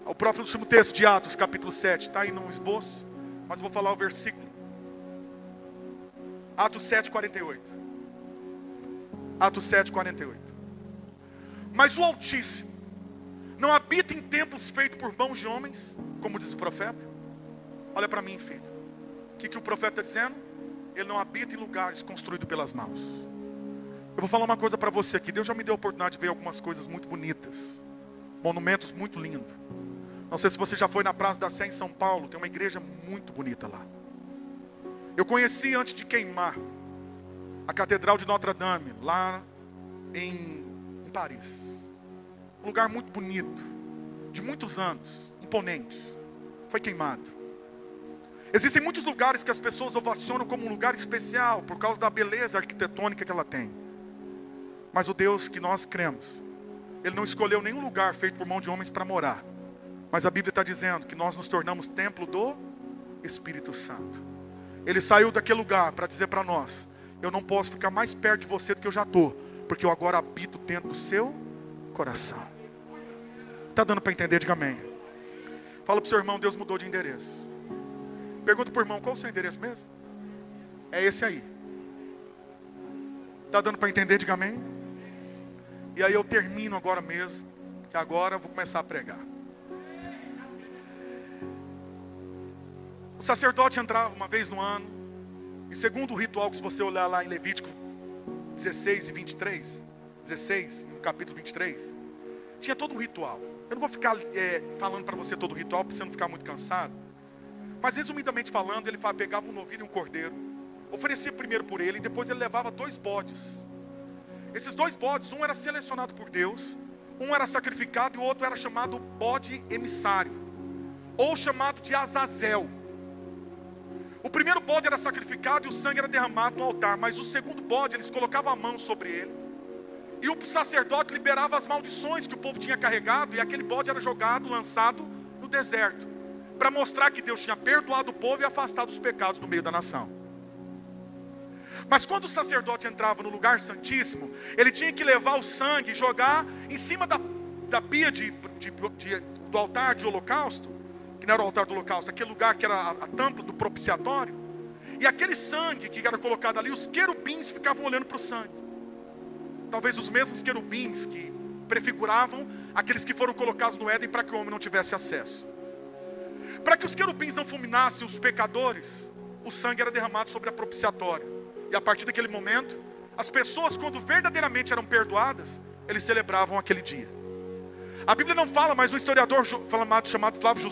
O próprio último texto de Atos, capítulo 7. Está aí no esboço. Mas eu vou falar o versículo. Atos 7, 48. Atos 7, 48. Mas o Altíssimo não habita em templos feitos por mãos de homens, como diz o profeta. Olha para mim, filho. O que o profeta está dizendo? Ele não habita em lugares construídos pelas mãos. Eu vou falar uma coisa para você aqui. Deus já me deu a oportunidade de ver algumas coisas muito bonitas. Monumentos muito lindos. Não sei se você já foi na Praça da Sé em São Paulo. Tem uma igreja muito bonita lá. Eu conheci antes de queimar a Catedral de Notre Dame, lá em Paris. Um lugar muito bonito, de muitos anos, imponente. Foi queimado. Existem muitos lugares que as pessoas ovacionam como um lugar especial, por causa da beleza arquitetônica que ela tem. Mas o Deus que nós cremos, Ele não escolheu nenhum lugar feito por mão de homens para morar. Mas a Bíblia está dizendo que nós nos tornamos templo do Espírito Santo. Ele saiu daquele lugar para dizer para nós: eu não posso ficar mais perto de você do que eu já estou, porque eu agora habito dentro do seu coração. Está dando para entender? Diga amém. Fala para o seu irmão: Deus mudou de endereço. Pergunta para o irmão: qual o seu endereço mesmo? É esse aí. Está dando para entender? Diga amém. E aí eu termino agora mesmo, que agora eu vou começar a pregar. O sacerdote entrava uma vez no ano, e segundo o ritual, que se você olhar lá em Levítico 16 e 23, 16, no capítulo 23, tinha todo um ritual. Eu não vou ficar falando para você todo o ritual, para você não ficar muito cansado. Mas resumidamente falando, ele pegava um novilho e um cordeiro, oferecia primeiro por ele, e depois ele levava 2 bodes. Esses 2 bodes, um era selecionado por Deus, um era sacrificado e o outro era chamado bode emissário, ou chamado de Azazel. O primeiro bode era sacrificado e o sangue era derramado no altar. Mas o segundo bode, eles colocavam a mão sobre ele. E o sacerdote liberava as maldições que o povo tinha carregado. E aquele bode era jogado, lançado no deserto, para mostrar que Deus tinha perdoado o povo e afastado os pecados do meio da nação. Mas quando o sacerdote entrava no lugar santíssimo, ele tinha que levar o sangue e jogar em cima da pia do altar de holocausto, que não era o altar do holocausto, aquele lugar que era a tampa do propiciatório. E aquele sangue que era colocado ali, os querubins ficavam olhando para o sangue. Talvez os mesmos querubins que prefiguravam aqueles que foram colocados no Éden para que o homem não tivesse acesso. Para que os querubins não fulminassem os pecadores, o sangue era derramado sobre a propiciatória. E a partir daquele momento, as pessoas, quando verdadeiramente eram perdoadas, eles celebravam aquele dia. A Bíblia não fala, mas um historiador chamado Flávio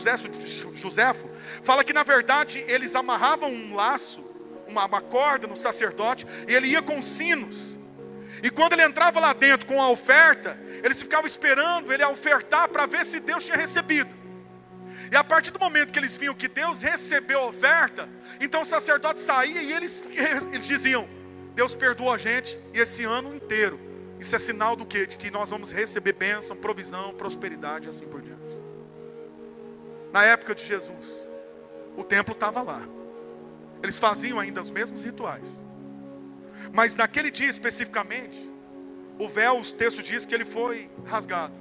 Joséfo fala que na verdade eles amarravam um laço, uma corda no sacerdote, e ele ia com sinos. E quando ele entrava lá dentro com a oferta, eles ficavam esperando ele ofertar para ver se Deus tinha recebido. E a partir do momento que eles viam que Deus recebeu a oferta, então o sacerdote saía e eles diziam: Deus perdoou a gente e esse ano inteiro. Isso é sinal do quê? De que nós vamos receber bênção, provisão, prosperidade e assim por diante. Na época de Jesus, o templo estava lá. Eles faziam ainda os mesmos rituais. Mas naquele dia especificamente, o véu, o texto diz que ele foi rasgado.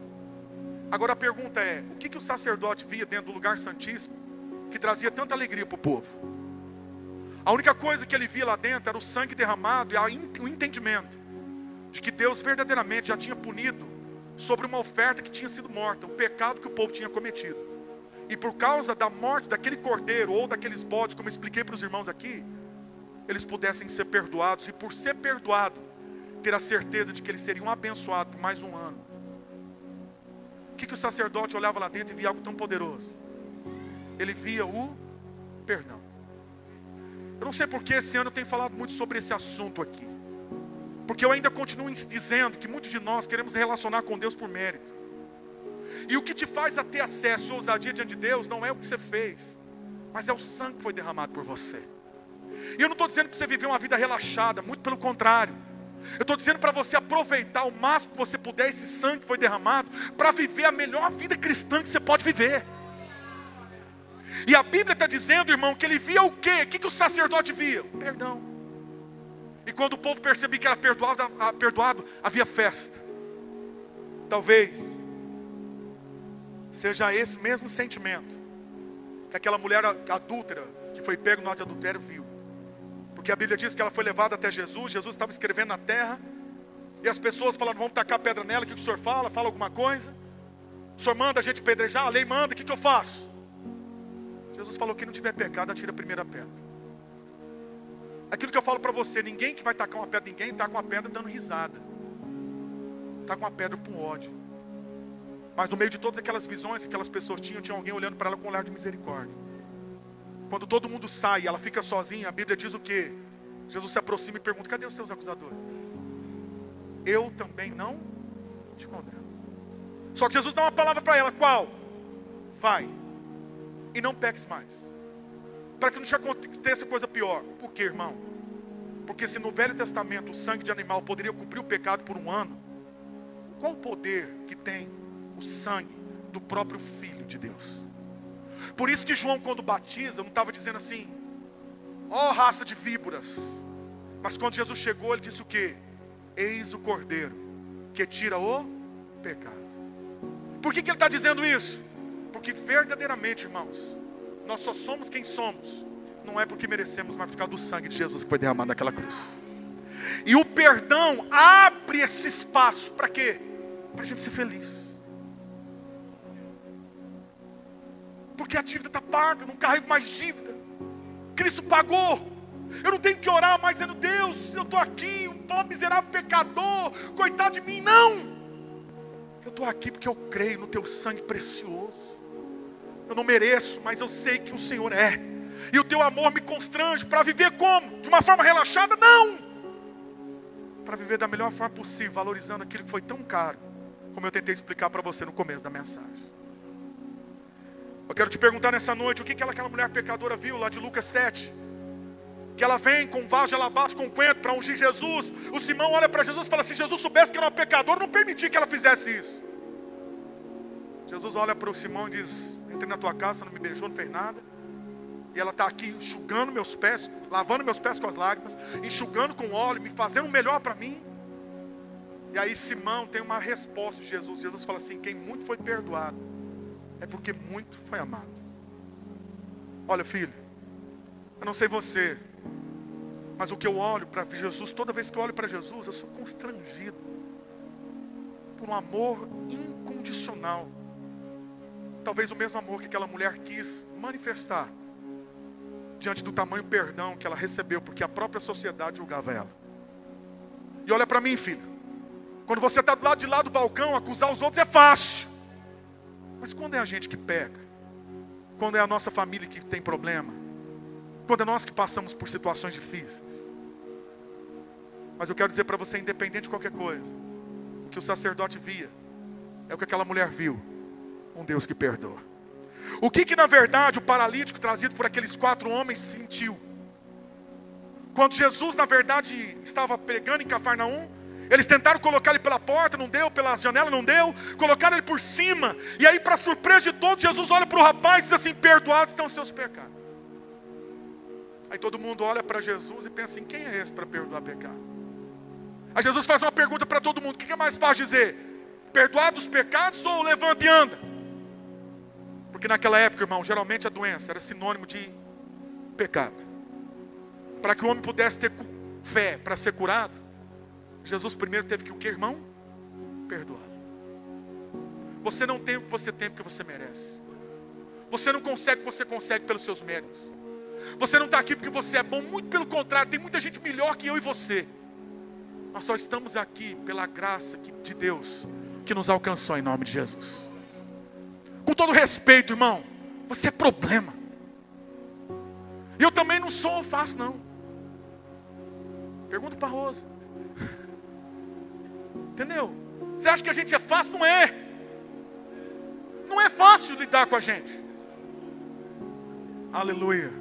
Agora a pergunta é: o que o sacerdote via dentro do lugar santíssimo que trazia tanta alegria para o povo? A única coisa que ele via lá dentro era o sangue derramado e o entendimento de que Deus verdadeiramente já tinha punido sobre uma oferta que tinha sido morta, o pecado que o povo tinha cometido. E por causa da morte daquele cordeiro ou daqueles bodes, como eu expliquei para os irmãos aqui, eles pudessem ser perdoados, e por ser perdoado, ter a certeza de que eles seriam abençoados por mais um ano. O que o sacerdote olhava lá dentro e via algo tão poderoso? Ele via o perdão. Eu não sei porque esse ano eu tenho falado muito sobre esse assunto aqui, porque eu ainda continuo dizendo que muitos de nós queremos relacionar com Deus por mérito. E o que te faz a ter acesso e ousadia diante de Deus não é o que você fez, mas é o sangue que foi derramado por você. E eu não estou dizendo para você viver uma vida relaxada, muito pelo contrário. Eu estou dizendo para você aproveitar o máximo que você puder esse sangue que foi derramado, para viver a melhor vida cristã que você pode viver. E a Bíblia está dizendo, irmão, que ele via o quê? O que o sacerdote via? O perdão. E quando o povo percebia que era perdoado, havia festa. Talvez seja esse mesmo sentimento que aquela mulher adúltera, que foi pega no ato de adultério, viu. Porque a Bíblia diz que ela foi levada até Jesus. Jesus estava escrevendo na terra, e as pessoas falaram: vamos tacar pedra nela. O que o senhor fala? Fala alguma coisa? O senhor manda a gente pedrejar? A lei manda, o que eu faço? Jesus falou: quem não tiver pecado, atira a primeira pedra. Aquilo que eu falo para você: ninguém que vai tacar uma pedra, ninguém está com a pedra dando risada, está com a pedra com ódio. Mas no meio de todas aquelas visões que aquelas pessoas tinham, tinha alguém olhando para ela com um olhar de misericórdia. Quando todo mundo sai e ela fica sozinha, a Bíblia diz o quê? Jesus se aproxima e pergunta: cadê os seus acusadores? Eu também não te condeno. Só que Jesus dá uma palavra para ela: qual? Vai e não peques mais, para que não te aconteça coisa pior. Por quê, irmão? Porque se no Velho Testamento o sangue de animal poderia cobrir o pecado por um ano, qual o poder que tem o sangue do próprio Filho de Deus? Por isso que João, quando batiza, não estava dizendo assim: ó raça de víboras. Mas quando Jesus chegou, ele disse o quê? Eis o Cordeiro que tira o pecado. Por que ele está dizendo isso? Porque verdadeiramente, irmãos, nós só somos quem somos, não é porque merecemos, mas por causa do sangue de Jesus que foi derramado naquela cruz. E o perdão abre esse espaço para quê? Para a gente ser feliz. Porque a dívida está paga, eu não carrego mais dívida. Cristo pagou. Eu não tenho que orar mais dizendo: Deus, eu estou aqui, um pobre miserável pecador, coitado de mim. Não. Eu estou aqui porque eu creio no teu sangue precioso. Eu não mereço, mas eu sei que o Senhor é. E o teu amor me constrange para viver como? De uma forma relaxada? Não. Para viver da melhor forma possível, valorizando aquilo que foi tão caro, como eu tentei explicar para você no começo da mensagem. Eu quero te perguntar nessa noite: o que aquela mulher pecadora viu lá de Lucas 7? que ela vem com um vaso de alabastro, com um coentro para ungir Jesus. O Simão olha para Jesus e fala: se Jesus soubesse que era uma pecadora, não permitia que ela fizesse isso. Jesus olha para o Simão e diz: entrei na tua casa, você não me beijou, não fez nada. E ela está aqui enxugando meus pés, lavando meus pés com as lágrimas, enxugando com óleo, me fazendo o melhor para mim. E aí Simão tem uma resposta de Jesus. Jesus fala assim: quem muito foi perdoado, é porque muito foi amado. Olha, filho, eu não sei você, mas o que eu olho para Jesus, toda vez que eu olho para Jesus, eu sou constrangido por um amor incondicional. Talvez o mesmo amor que aquela mulher quis manifestar diante do tamanho perdão que ela recebeu, porque a própria sociedade julgava ela. E olha para mim, filho, quando você está do lado de lá do balcão, acusar os outros é fácil. Mas quando é a gente que peca, quando é a nossa família que tem problema, quando é nós que passamos por situações difíceis. Mas eu quero dizer para você, independente de qualquer coisa, o que o sacerdote via é o que aquela mulher viu: um Deus que perdoa. O que na verdade o paralítico trazido por aqueles 4 homens sentiu? Quando Jesus na verdade estava pregando em Cafarnaum, eles tentaram colocar ele pela porta, não deu, pela janela, não deu, colocaram ele por cima, e aí para surpresa de todos, Jesus olha para o rapaz e diz assim: perdoados estão os seus pecados. Aí todo mundo olha para Jesus e pensa assim: quem é esse para perdoar pecado? Aí Jesus faz uma pergunta para todo mundo: o que é mais fácil dizer? Perdoados os pecados ou levanta e anda? Porque naquela época, irmão, geralmente a doença era sinônimo de pecado. Para que o homem pudesse ter fé para ser curado, Jesus primeiro teve que o que, irmão? Perdoar. Você não tem o que você tem porque você merece. Você não consegue o que você consegue pelos seus méritos. Você não está aqui porque você é bom, muito pelo contrário, tem muita gente melhor que eu e você. Nós só estamos aqui pela graça de Deus que nos alcançou em nome de Jesus. Com todo respeito, irmão, você é problema. E eu também não sou fácil, não. Pergunta para a Rosa. Entendeu? Você acha que a gente é fácil? Não é. Não é fácil lidar com a gente. Aleluia.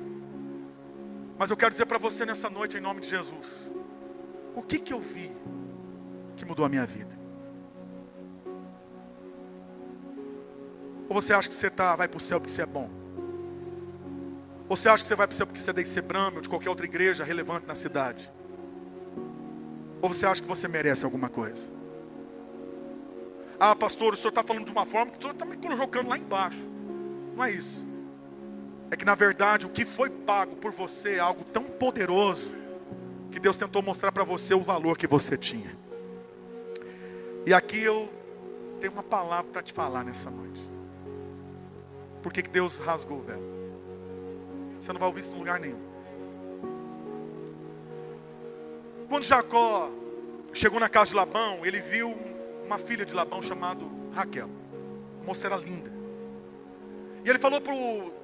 Mas eu quero dizer para você nessa noite, em nome de Jesus, o que eu vi que mudou a minha vida? Ou você acha que você vai para o céu porque você é bom? Ou você acha que você vai para o céu porque você é da ICEBRAM ou de qualquer outra igreja relevante na cidade? Ou você acha que você merece alguma coisa? Ah, pastor, o senhor está falando de uma forma que o senhor está me colocando lá embaixo. Não é isso. É que na verdade o que foi pago por você é algo tão poderoso que Deus tentou mostrar para você o valor que você tinha. E aqui eu tenho uma palavra para te falar nessa noite. Por que Deus rasgou o véu? Você não vai ouvir isso em lugar nenhum. Quando Jacó chegou na casa de Labão, ele viu uma filha de Labão chamada Raquel. A moça era linda. E ele falou para o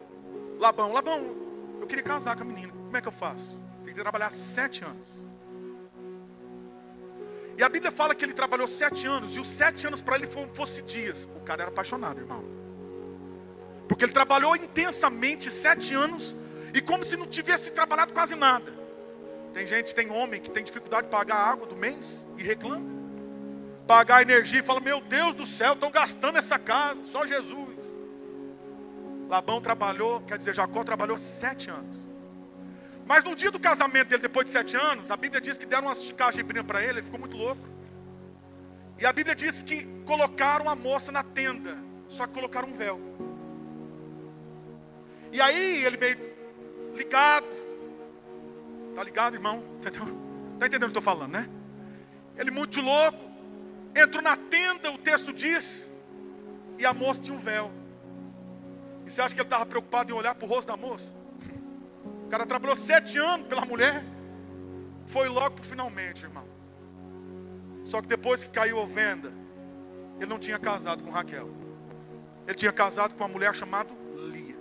Labão: Labão, eu queria casar com a menina, como é que eu faço? Tem que trabalhar 7 anos. E a Bíblia fala que ele trabalhou 7 anos, e os 7 anos para ele fosse dias. O cara era apaixonado, irmão. Porque ele trabalhou intensamente 7 anos, e como se não tivesse trabalhado quase nada. Tem homem que tem dificuldade de pagar a água do mês e reclama. Pagar a energia e fala: meu Deus do céu, estão gastando essa casa, só Jesus. Labão trabalhou, Jacó trabalhou 7 anos. Mas no dia do casamento dele, depois de 7 anos, a Bíblia diz que deram umas cajibrinas para ele ficou muito louco. E a Bíblia diz que colocaram a moça na tenda, só que colocaram um véu. E aí ele meio ligado. Tá ligado, irmão? Entendeu? Tá entendendo o que eu estou falando, né? Ele muito louco. Entrou na tenda, o texto diz. E a moça tinha um véu. E você acha que ele estava preocupado em olhar para o rosto da moça? O cara trabalhou 7 anos pela mulher. Foi logo para finalmente, irmão. Só que depois que caiu a venda, ele não tinha casado com Raquel. Ele tinha casado com uma mulher chamada Lia.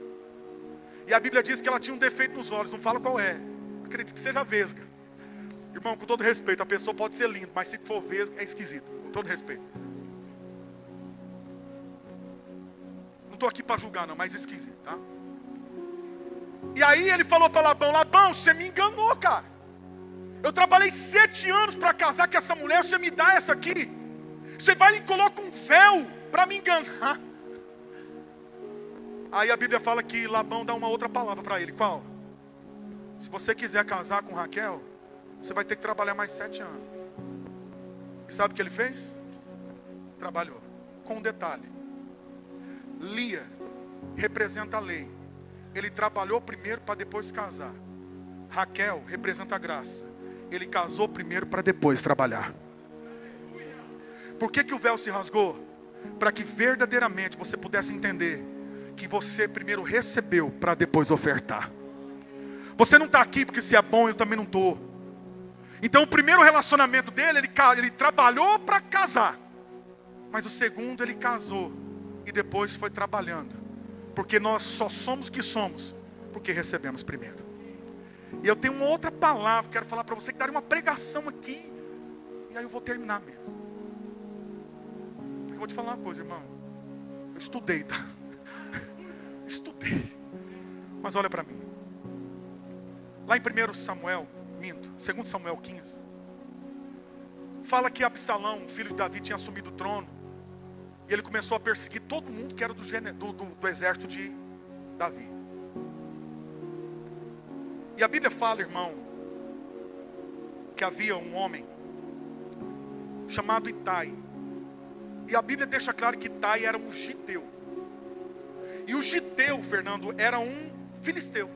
E a Bíblia diz que ela tinha um defeito nos olhos. Não fala qual é. Acredito que seja vesga. Irmão, com todo respeito, a pessoa pode ser linda, mas se for vesga, é esquisito. Com todo respeito. Não estou aqui para julgar não, mas esquisito, tá? E aí ele falou para Labão: Labão, você me enganou, cara. Eu trabalhei 7 anos para casar com essa mulher, você me dá essa aqui? Você vai e coloca um véu para me enganar. Aí a Bíblia fala que Labão dá uma outra palavra para ele. Qual? Se você quiser casar com Raquel, você vai ter que trabalhar mais 7 anos. E sabe o que ele fez? Trabalhou. Com um detalhe: Lia representa a lei. Ele trabalhou primeiro para depois casar. Raquel representa a graça. Ele casou primeiro para depois trabalhar. Por que o véu se rasgou? Para que verdadeiramente você pudesse entender que você primeiro recebeu para depois ofertar. Você não está aqui porque se é bom, eu também não estou. Então o primeiro relacionamento dele, ele trabalhou para casar. Mas o segundo ele casou e depois foi trabalhando. Porque nós só somos o que somos porque recebemos primeiro. E eu tenho uma outra palavra, quero falar para você, que daria uma pregação aqui. E aí eu vou terminar mesmo. Porque eu vou te falar uma coisa, irmão. Eu estudei, tá? Estudei. Mas olha para mim. Lá em 1 Samuel, 2 Samuel 15. Fala que Absalão, filho de Davi, tinha assumido o trono. E ele começou a perseguir todo mundo que era do exército de Davi. E a Bíblia fala, irmão, que havia um homem chamado Itai. E a Bíblia deixa claro que Itai era um giteu. E o giteu, Fernando, era um filisteu.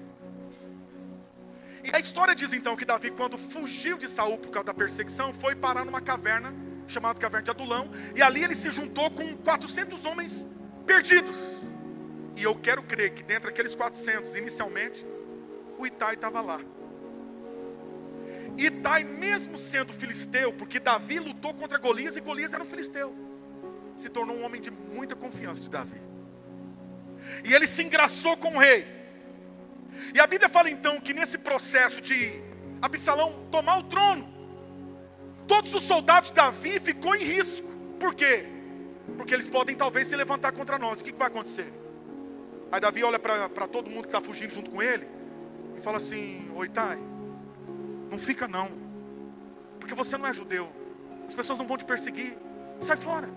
E a história diz então que Davi, quando fugiu de Saul por causa da perseguição, foi parar numa caverna, chamada Caverna de Adulão. E ali ele se juntou com 400 homens perdidos. E eu quero crer que dentre aqueles 400, inicialmente, o Itai estava lá. Itai, mesmo sendo filisteu, porque Davi lutou contra Golias e Golias era um filisteu, se tornou um homem de muita confiança de Davi. E ele se engraçou com o rei. E a Bíblia fala então que nesse processo de Absalão tomar o trono, todos os soldados de Davi ficou em risco. Por quê? Porque eles podem talvez se levantar contra nós. O que vai acontecer? Aí Davi olha para todo mundo que está fugindo junto com ele e fala assim: ô Itai, não fica não, porque você não é judeu, as pessoas não vão te perseguir, sai fora.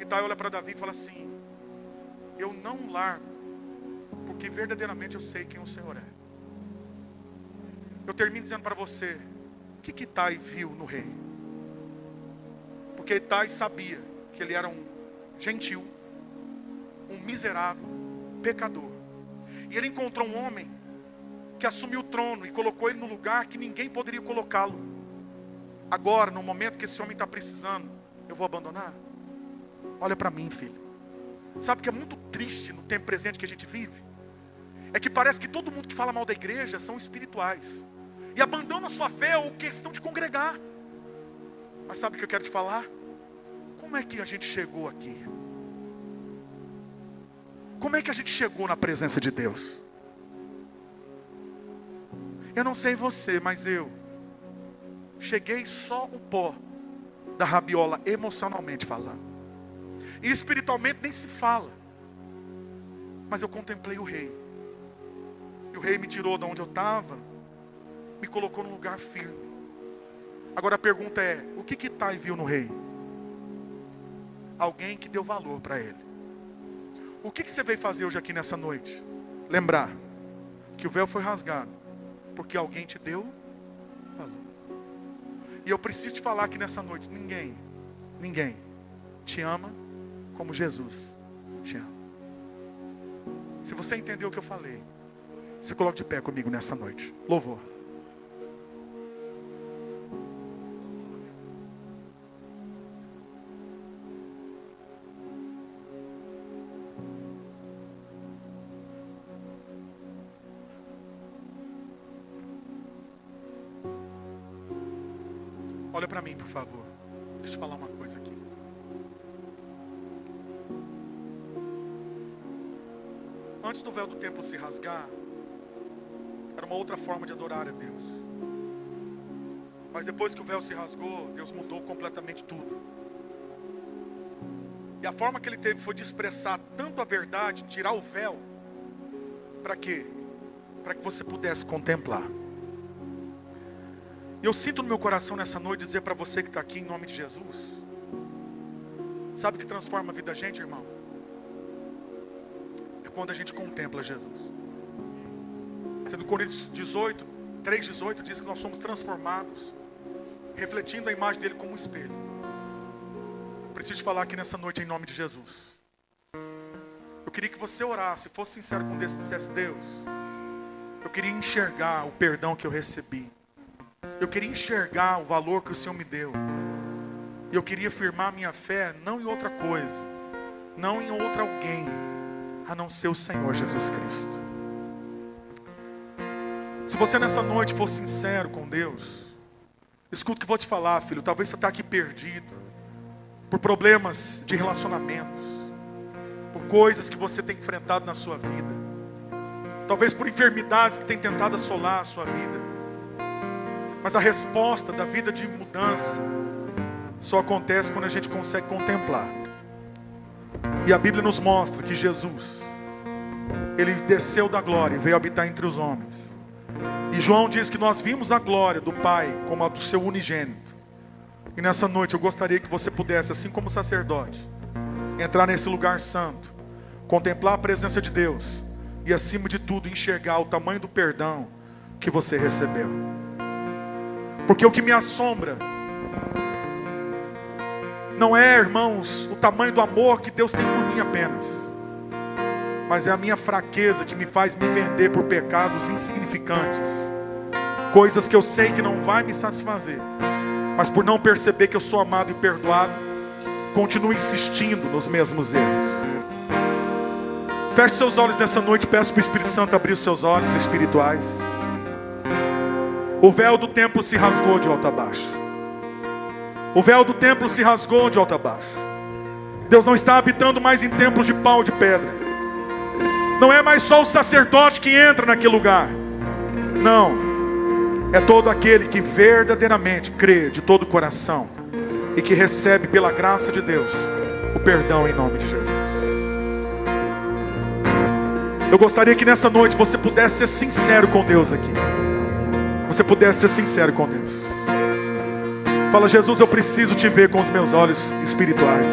Itai olha para Davi e fala assim: eu não largo, porque verdadeiramente eu sei quem o Senhor é. Eu termino dizendo para você: o que Itai viu no rei? Porque Itai sabia que ele era um gentil, um miserável, pecador. E ele encontrou um homem que assumiu o trono e colocou ele no lugar que ninguém poderia colocá-lo. Agora, no momento que esse homem está precisando, eu vou abandonar? Olha para mim, filho. Sabe o que é muito triste no tempo presente que a gente vive? É que parece que todo mundo que fala mal da igreja são espirituais e abandona a sua fé ou questão de congregar. Mas sabe o que eu quero te falar? Como é que a gente chegou aqui? Como é que a gente chegou na presença de Deus? Eu não sei você, mas eu cheguei só o pó da rabiola, emocionalmente falando. E espiritualmente nem se fala. Mas eu contemplei o rei. E o rei me tirou de onde eu estava, me colocou num lugar firme. Agora a pergunta é: o que Itai viu no rei? Alguém que deu valor para ele. O que você veio fazer hoje aqui nessa noite? Lembrar que o véu foi rasgado porque alguém te deu valor. E eu preciso te falar que nessa noite ninguém te ama como Jesus te ama. Se você entendeu o que eu falei, se coloque de pé comigo nessa noite. Louvor. Olha para mim, por favor. Deixa eu falar uma coisa aqui. Antes do véu do templo se rasgar, era uma outra forma de adorar a Deus. Mas depois que o véu se rasgou, Deus mudou completamente tudo. E a forma que ele teve foi de expressar tanto a verdade, tirar o véu, Para quê? Para que você pudesse contemplar. Eu sinto no meu coração nessa noite dizer para você que está aqui em nome de Jesus. Sabe o que transforma a vida da gente, irmão? É quando a gente contempla Jesus. Sendo Coríntios 18, 3:18 diz que nós somos transformados, refletindo a imagem dele como um espelho. Eu preciso te falar aqui nessa noite em nome de Jesus. Eu queria que você orasse, fosse sincero com Deus e dissesse: Deus, eu queria enxergar o perdão que eu recebi. Eu queria enxergar o valor que o Senhor me deu. E eu queria firmar minha fé não em outra coisa, não em outro alguém, a não ser o Senhor Jesus Cristo. Se você nessa noite for sincero com Deus, escuta o que eu vou te falar, filho. Talvez você está aqui perdido por problemas de relacionamentos, por coisas que você tem enfrentado na sua vida, talvez por enfermidades que tem tentado assolar a sua vida. Mas a resposta da vida de mudança só acontece quando a gente consegue contemplar. E a Bíblia nos mostra que Jesus, Ele desceu da glória e veio habitar entre os homens. E João diz que nós vimos a glória do Pai como a do seu unigênito. E nessa noite eu gostaria que você pudesse, assim como sacerdote, entrar nesse lugar santo, contemplar a presença de Deus e, acima de tudo, enxergar o tamanho do perdão que você recebeu. Porque o que me assombra não é, irmãos, o tamanho do amor que Deus tem por mim apenas, mas é a minha fraqueza que me faz me vender por pecados insignificantes, coisas que eu sei que não vai me satisfazer, mas por não perceber que eu sou amado e perdoado, continuo insistindo nos mesmos erros. Feche seus olhos nessa noite, peço para o Espírito Santo abrir os seus olhos espirituais. O véu do templo se rasgou de alto a baixo. O véu do templo se rasgou de alto a baixo. Deus não está habitando mais em templos de pau e de pedra. Não é mais só o sacerdote que entra naquele lugar. Não. É todo aquele que verdadeiramente crê de todo o coração e que recebe pela graça de Deus o perdão em nome de Jesus. Eu gostaria que nessa noite você pudesse ser sincero com Deus aqui. Você pudesse ser sincero com Deus. Fala: Jesus, eu preciso te ver com os meus olhos espirituais.